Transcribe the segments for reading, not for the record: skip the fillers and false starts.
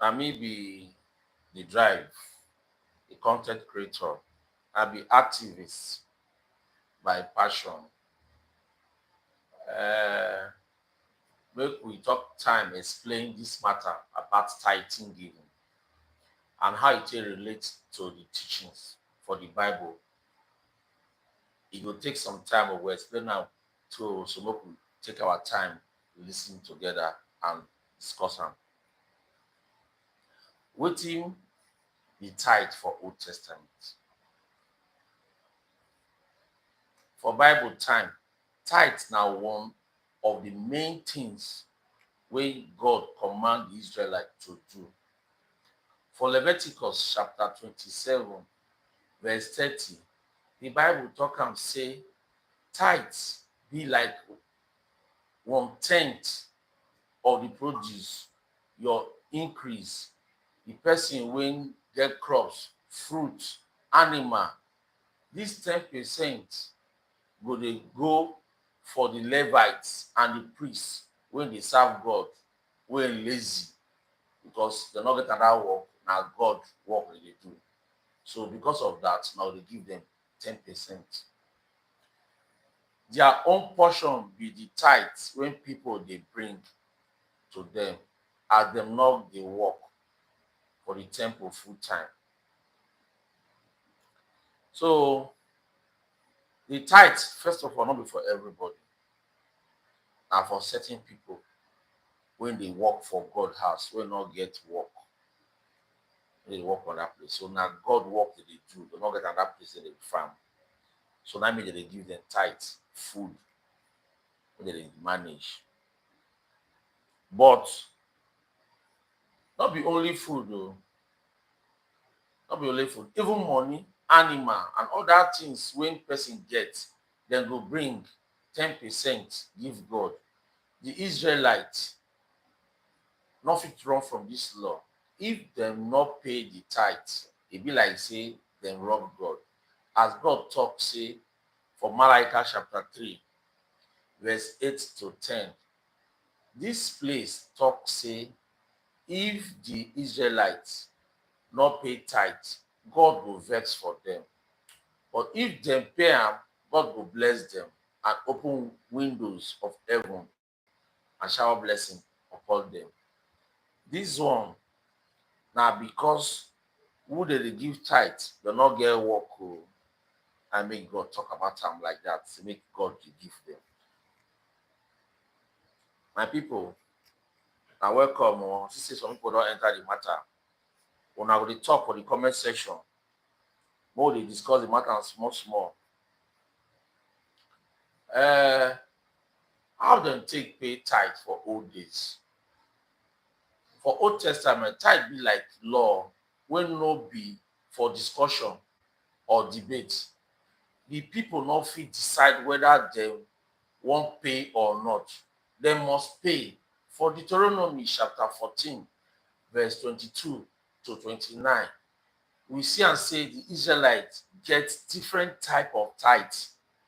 na me be the drive, the content creator. I be activist by passion. Uh, Make we talk time explain this matter about tithing giving and how it relates to the teachings for the Bible. It will take some time, but we'll explain now so make we take our time, listen together and discuss am. Wetin be tithe for Old Testament? For Bible time, tithe na one of the main things wey God command the Israelites to do. For Leviticus chapter 27, verse 30, the Bible talk am say tithe be like 1/10 of the produce, your increase. The person wey get crops, fruit, animal, this 10% go dey go for the Levites and the priests wey dey serve God, wey lazy because dem no get another work, na God work dem dey do. So because of that, now they give them 10%. Their own portion be the tithe when people they bring to them as them not they work for the temple full time. So the tithe, first of all, not be for everybody. Now for certain people when they work for God house, will not get work. They work on that place. So now God work that they do, they not get another place that they farm. So that means that they give them tithe, food, when they manage. But not be only food though, not be only food, even money, animal, and other things when person get, then go bring 10% give God. The Israelites not fit run from this law. If them not pay the tithe, it be like say them rob God. As God talk say for Malachi chapter 3, verse 8 to 10. This place talk say if the Israelites not pay tithe, God will vex for them. But if them pay am, God will bless them and open windows of heaven and shower blessing upon them. This one now because who they give tithe, they not get work and make God talk about them like that to make God to give them. My people, now welcome. See some people don't enter the matter. When I will talk for the comment section, more they discuss the matter small. How them take pay tithe for old days? For Old Testament, tithe be like law when no be for discussion or debate. The people not fit decide whether they won't pay or not. They must pay. For Deuteronomy chapter 14, verse 22 to 29, we see and say the Israelites get different type of tithe.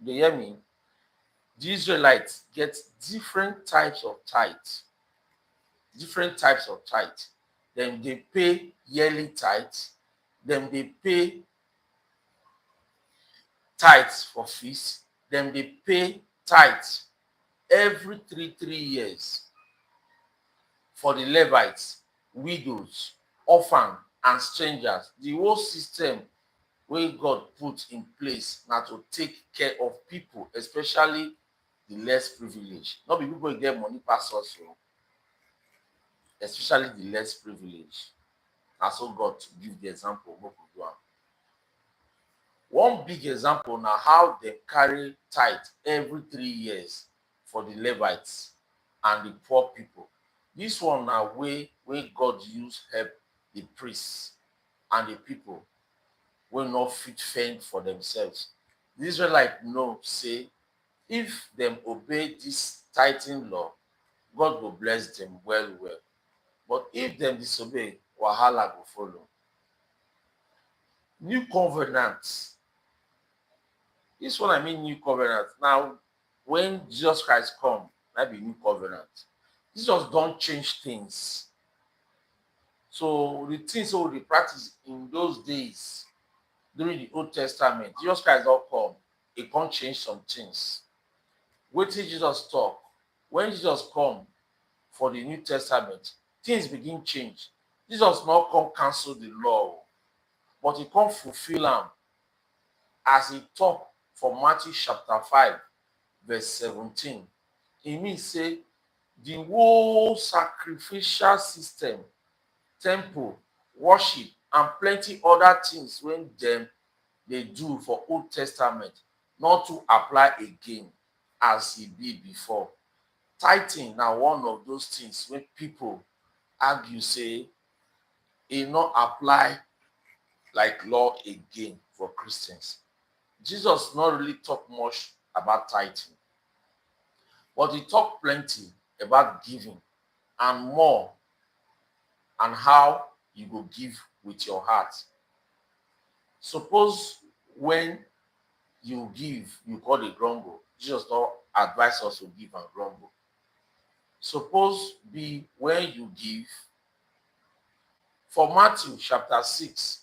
You hear me? The Israelites get different types of tithe. Different types of tithe. Then they pay yearly tithe. Then they pay tithes for fees. Then they pay tithes every 3 years for the Levites, widows, orphans, and strangers. The whole system where God put in place now to take care of people, especially the less privileged. Not be people get money pass also, especially the less privileged. And so God to give the example of what we do. One big example now how they carry tithe every 3 years for the Levites and the poor people. This one now way when God use help the priests and the people will not fit fend for themselves. The Israelites know say if them obey this tithing law, God will bless them well. But if them disobey, wahala will follow. New covenant. This one I mean new covenant. Now, when Jesus Christ come, that be new covenant. Jesus don't change things. So the things wey we dey practice in those days during the Old Testament, Jesus Christ don come, he come change some things. Wetin Jesus talk? When Jesus come for the New Testament, things begin change. Jesus no come cancel the law, but he come fulfill am as he talk for Matthew chapter 5, verse 17. E mean say the whole sacrificial system, temple, worship, and plenty other things wey dem dey do for Old Testament not to apply again as e be before. Tithing na one of those things wey people argue say e no apply like law again for Christians. Jesus no really talk much about tithing, but he talk plenty about giving and more, and how you go give with your heart. Suppose when you give, you call dey grumble. Jesus don advise us to give and grumble. Suppose be when you give. For Matthew chapter 6,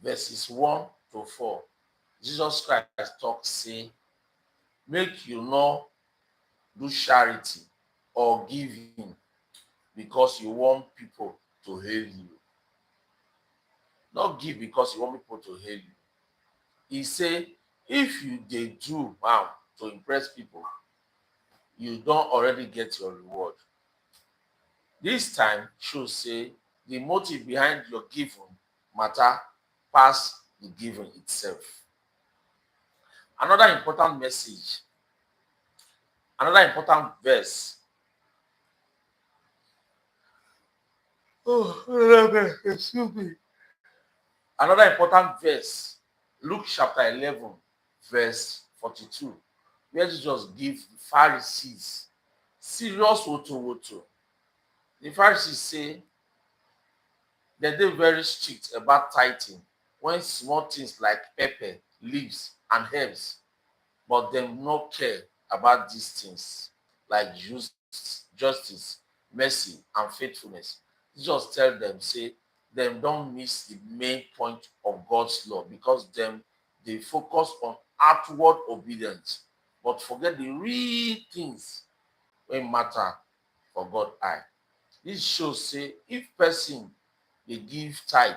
verses 1 to 4, Jesus Christ talk say, make you no do charity or giving because you want people to hail you. Not give because you want people to hail you. He say, if you dey do to impress people, you don already get your reward. This time show say the motive behind your giving matter pass the giving itself. Another important message, another important verse. Excuse me. Another important verse, Luke chapter 11, verse 42, where Jesus give the Pharisees serious woto. The Pharisees say that they're very strict about tithing when small things like pepper, leaves, and herbs, but them no care about these things like justice, mercy, and faithfulness. Jesus tell them, say, them don't miss the main point of God's law because them they focus on outward obedience, but forget the real things wey matter for God eye. This shows say if person dey give tithe,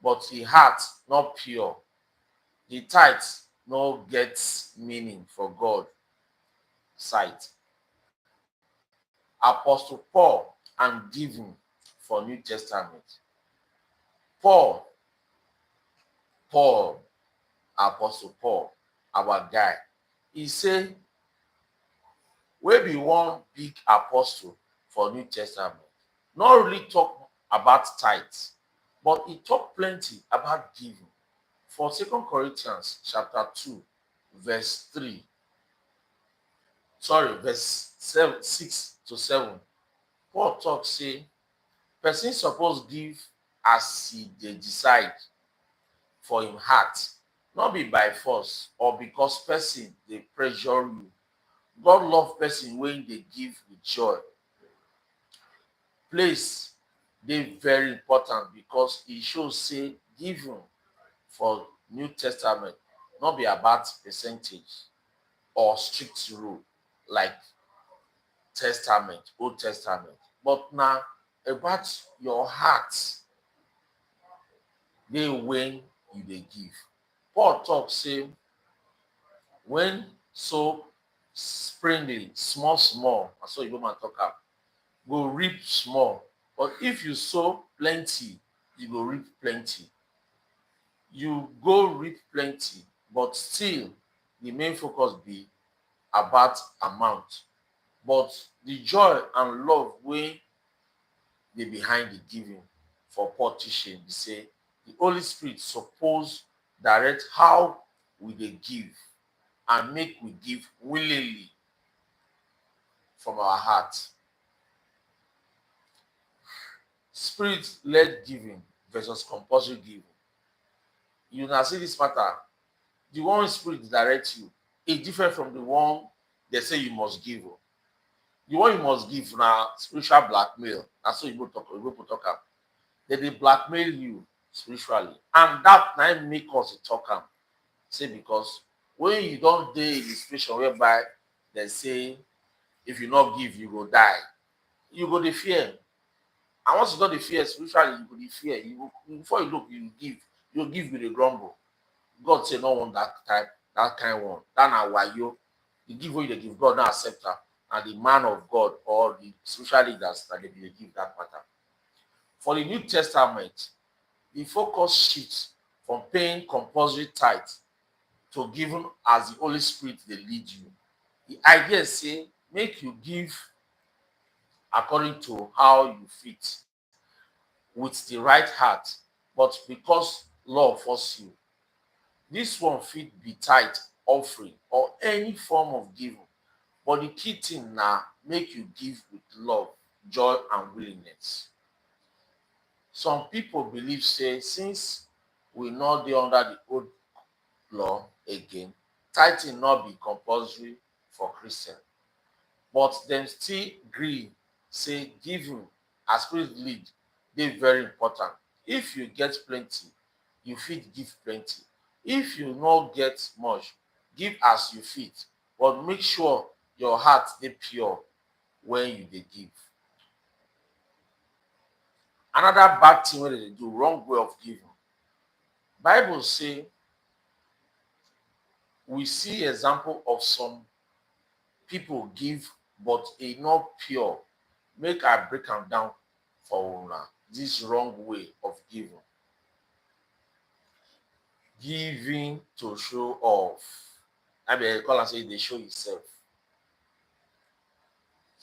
but his heart not pure, the tithe no get meaning for God sight. Apostle Paul and giving for New Testament. Paul, Apostle Paul, our guy, he say, we be one big apostle for New Testament. Not really talk about tithes, but he talk plenty about giving. For 2 Corinthians chapter 2, verse 3, verse 6 to 7, Paul talk say, person suppose give as he dey decide for him heart, not be by force or because person dey pressure you. God love person when they give with joy. Place dey very important because e show say giving for New Testament not be about percentage or strict rule like Old Testament, but now about your heart dey when you dey give. Paul talk say, when so springly, small, and so you man talk am, go reap small. But if you sow plenty, you go reap plenty. You go reap plenty, but still the main focus be about amount. But the joy and love wey dey behind the giving for Paul teaching be say the Holy Spirit suppose direct how we dey give and make we give willingly from our heart. Spirit-led giving versus compulsory giving. You now see this matter. The one spirit direct you is different from the one they say you must give. The one you must give now spiritual blackmail. That's what you go talk am. They blackmail you spiritually. And that now make us talk am. Say because when you don't dey in the situation whereby they say if you not give, you go die, you go dey fear. And once you don dey fear spiritually, you go dey fear. You go, before you look, you give with a grumble. God say no want that type, that kind one. That na wayo. The give wey you dey give, God no accept am. And the man of God or the spiritual leaders that they dey give that matter. For the New Testament, the focus shifts from paying compulsory tithe to giving as the Holy Spirit dey lead you. The idea say make you give according to how you fit with the right heart, but because law force you. This one fit be tithe, offering, or any form of giving. But the key thing na make you give with love, joy, and willingness. Some people believe say since we no dey under the old law again, tithing no be compulsory for Christian. But dem still gree say giving as spirit lead dey very important. If you get plenty, you fit give plenty. If you no get much, give as you fit, but make sure your heart dey pure when you dey give. Another bad thing wey dem dey do, wrong way of giving. Bible say we see example of some people give but e no pure. Make I break am down for una. This wrong way of giving. Giving to show off. I mean, call am say e dey show yourself.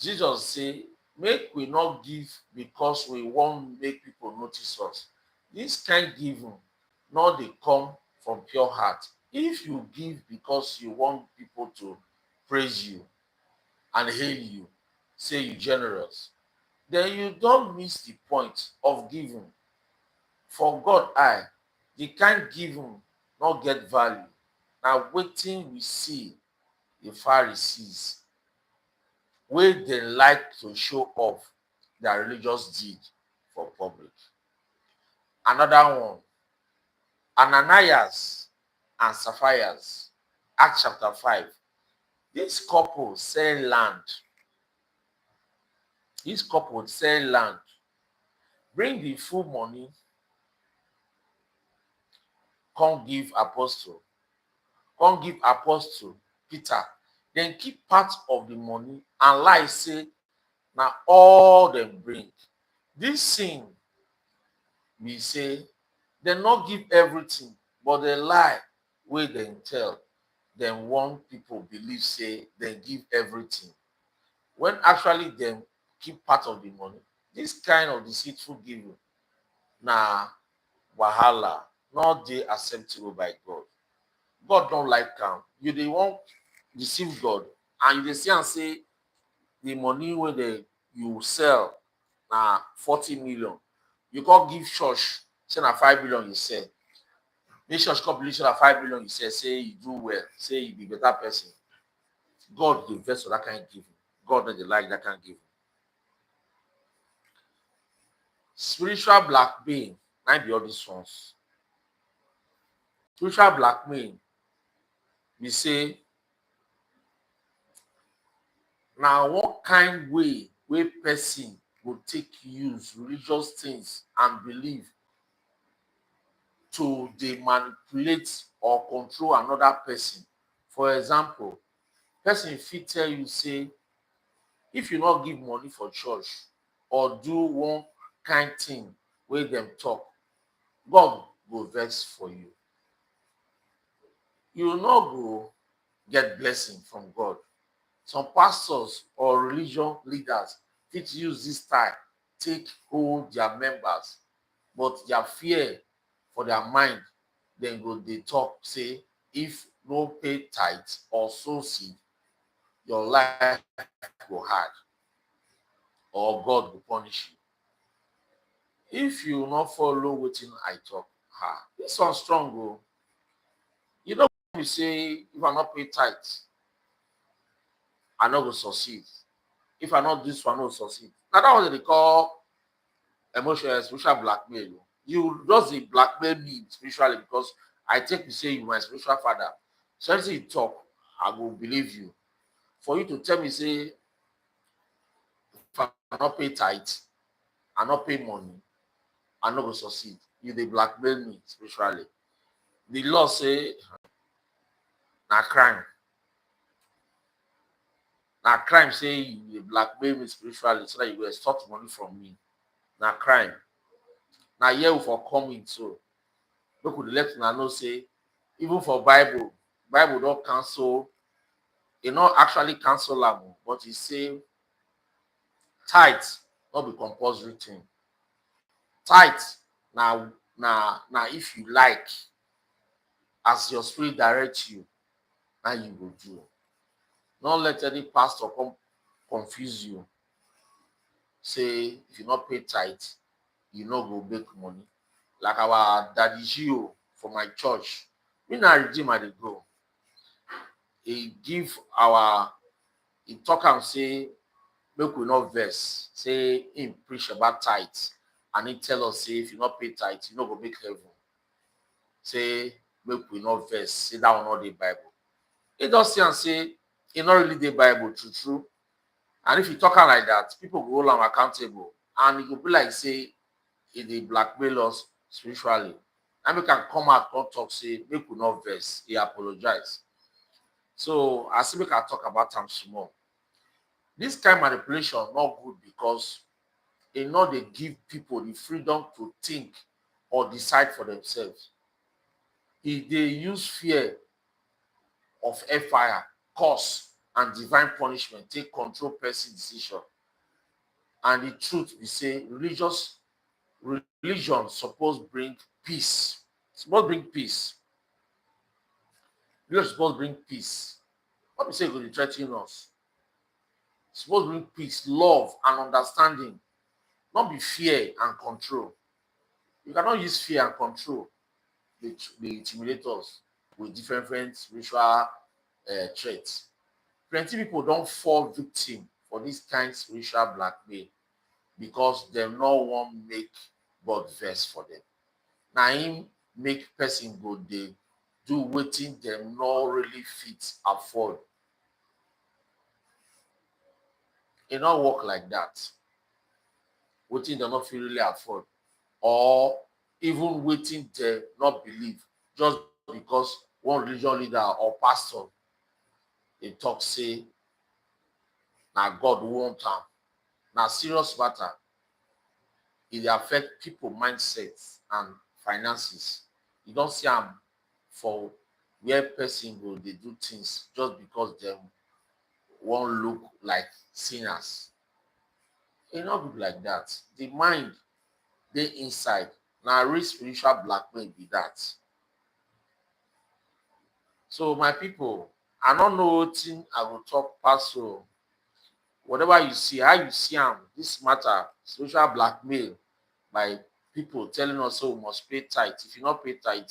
Jesus say make we not give because we wan make people notice us. This kind giving no dey come from pure heart. If you give because you want people to praise you and hail you, say you generous, then you don miss the point of giving. For God eye, the kind giving no get value. Na wetin we see the Pharisees wey dem like to show off their religious deed for public. Another one, Ananias and Sapphira, Acts chapter 5. This couple sell land. Bring the full money, come give apostle Peter, then keep part of the money and lie say na all dem bring. This thing be say dem no give everything, but the lie wey dem tell, dem want people believe say dem give everything when actually dem keep part of the money. This kind of deceitful giving na wahala, no dey acceptable by God. God don't like am. You dey wan deceive God and you dey see am say the money wey you sell na 40 million. You come give church say na 5 million you sell. Make church come believe say na 5 million you sell, say you do well, say you be better person. God dey vex for that kind of giving. God no dey like that kind of giving. Spiritual blackmail, na be all these ones. Spiritual blackmail be say na one kind way wey person go take use religious things and belief to dey manipulate or control another person. For example, person fit tell you say if you no give money for church or do one kind thing wey dem talk, God go vex for you. You no go get blessing from God. Some pastors or religion leaders fit use this style take hold their members, but their fear for their mind, dem go dey talk say if no pay tithe or sow seed, your life go hard or God go punish you. If you no follow wetin I talk, this one strong o. You no be say if I no pay tithe, I no go succeed. If I not do this one, I no succeed. Now that one they call emotional spiritual blackmail. You just dey blackmail me spiritually because I take you say you my spiritual father. So anything you talk, I will believe you. For you to tell me say if I not pay tithe, I not pay money, I not go succeed. You dey blackmail me spiritually. The law say na crime. Na crime say you dey blackmail me spiritually so that you go extort money from me. Na crime. Na here we for coming so. Make we let una know say even for Bible, Bible don cancel, e no actually cancel am, but e say tithe no be compulsory thing. Tithe na if you like, as your spirit direct you, na you go do. No let any pastor come confuse you. Say if you not pay tithe, you no go make money. Like our daddy Gio for my church, me na redeem I dey go. He talk am say make we not vex. Say him preach about tithe, and he tell us say if you not pay tithe, you no go make heaven. Say make we not vex. Say that one not the Bible. He just say and say e not really the Bible true. And if you talk am like that, people go hold am accountable, and it go be like say e dey blackmail us spiritually. And we can come out and talk say make we not vex. He apologize. So I say make I talk about am small. This kind of manipulation not good because e no dey give people the freedom to think or decide for themselves. E dey use fear of fire, curse, and divine punishment take control person decision. And the truth be say religion suppose bring peace. Suppose bring peace. Religion suppose bring peace. What we say go dey threa ten us? Suppose bring peace, love, and understanding. Not be fear and control. You cannot use fear and control dey intimidate us with different spiritual threats. Plenty people don fall victim for this kind spiritual blackmail because dem no wan make God vex for them. Na im make person go dey do wetin dem no really fit afford. E no work like that. Wetin dem no fit really afford, or even wetin dem no believe, just because one religion leader or pastor dey talk say na God want am. Na serious matter. E dey affect people mindset and finances. You don see am for where person go dey do things just because dem wan look like sinners. E no good like that. The mind dey inside. Na real spiritual blackmail be that. So my people, I no know wetin I go talk pass o. Whatever you see, how you see am, this matter, spiritual blackmail by people telling us say we must pay tithe. If you not pay tithe,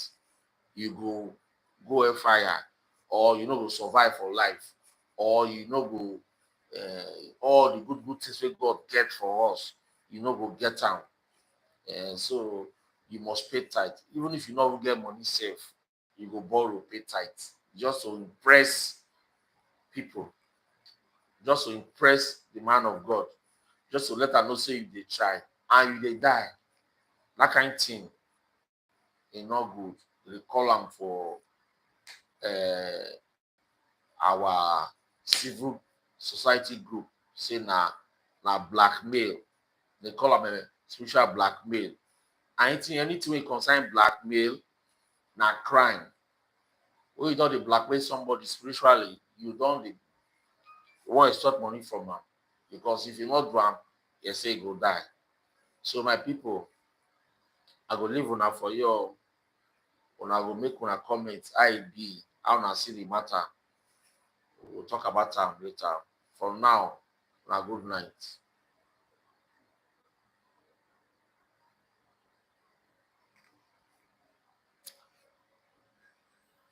you go hellfire, or you no go survive for life, or you no go all the good things wey God get for us, you no go get am. So you must pay tithe. Even if you no get money sef, you go borrow, pay tithe, just to impress people, just to impress the man of God, just to let am know say you dey try and you dey die. That kind thing e no good. They call am for our civil society group say na blackmail. They call am spiritual blackmail. Anything wey concern blackmail na crime. When you don dey blackmail somebody spiritually, you don dey wan extort money from am, because if you no do am, you say you go die. So my people, I go leave una for here. Una go make una comment how e be, how una see the matter. We will talk about am later. For now, una good night.